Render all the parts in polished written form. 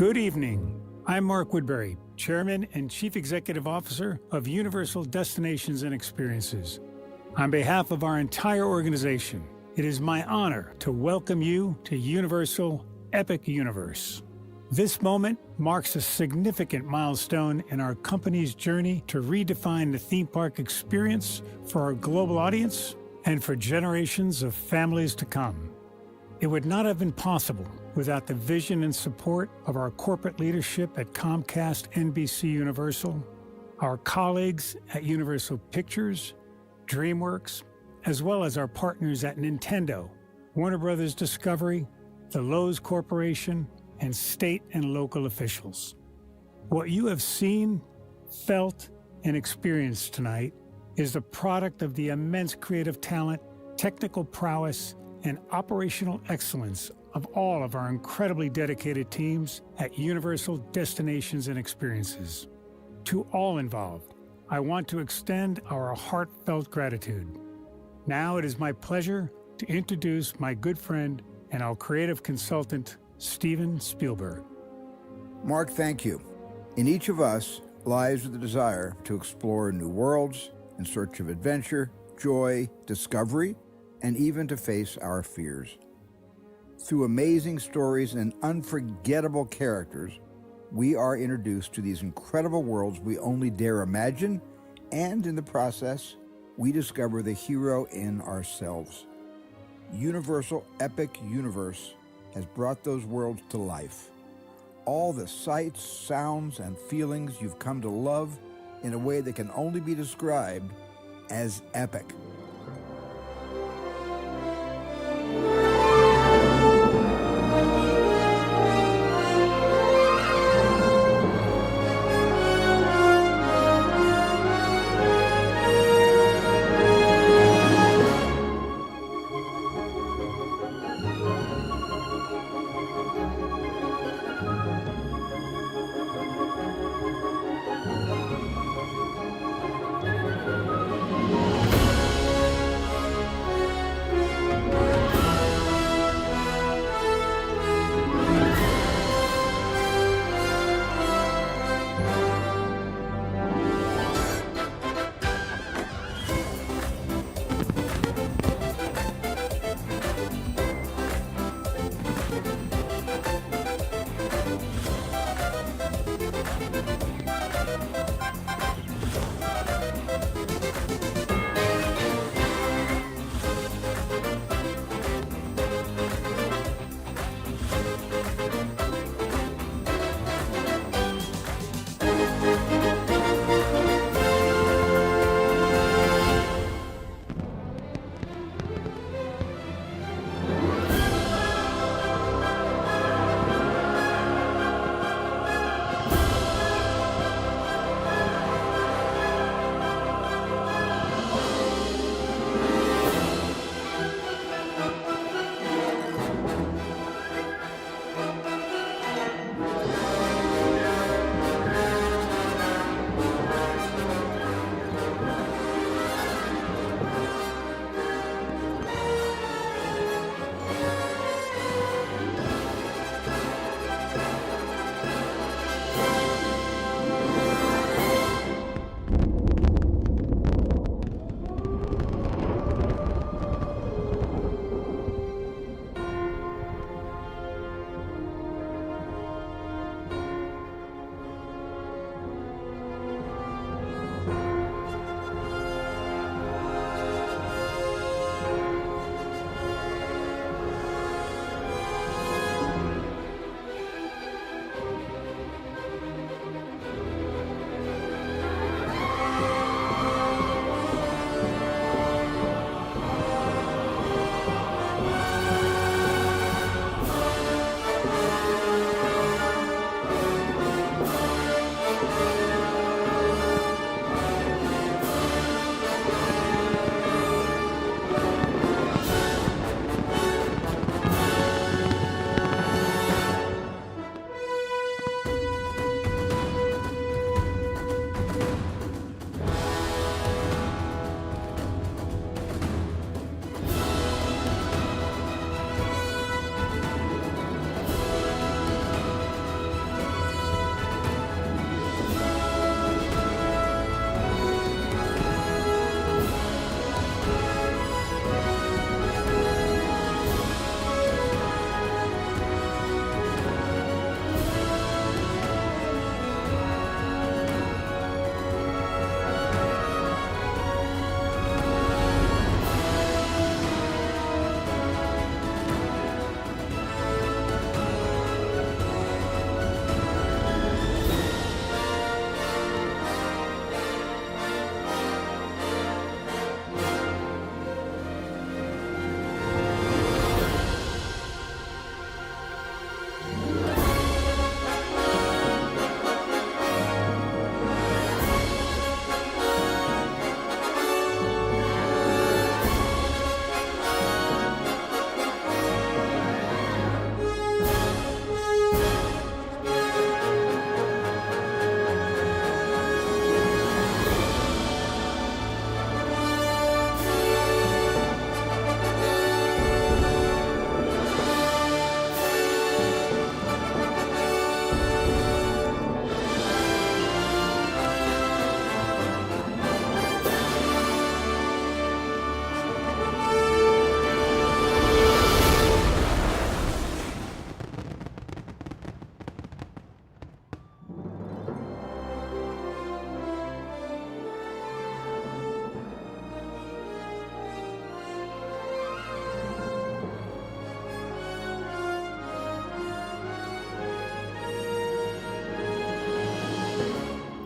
Good evening. I'm Mark Woodbury, Chairman and Chief Executive Officer of Universal Destinations and Experiences. On behalf of our entire organization, it is my honor to welcome you to Universal Epic Universe. This moment marks a significant milestone in our company's journey to redefine the theme park experience for our global audience and for generations of families to come. It would not have been possible without the vision and support of our corporate leadership at Comcast NBC Universal, our colleagues at Universal Pictures, DreamWorks, as well as our partners at Nintendo, Warner Brothers Discovery, the Lowe's Corporation, and state and local officials. What you have seen, felt, and experienced tonight is the product of the immense creative talent, technical prowess, and operational excellence of all of our incredibly dedicated teams at Universal Destinations and Experiences. To all involved, I want to extend our heartfelt gratitude. Now it is my pleasure to introduce my good friend and our creative consultant, Steven Spielberg. Mark, thank you. In each of us lies the desire to explore new worlds in search of adventure, joy, discovery, and even to face our fears. Through amazing stories and unforgettable characters, we are introduced to these incredible worlds we only dare imagine, and in the process, we discover the hero in ourselves. Universal Epic Universe has brought those worlds to life. All the sights, sounds, and feelings you've come to love in a way that can only be described as epic.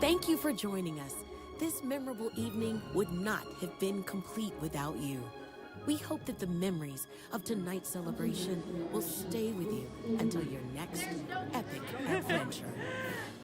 Thank you for joining us. This memorable evening would not have been complete without you. We hope that the memories of tonight's celebration will stay with you until your next epic adventure.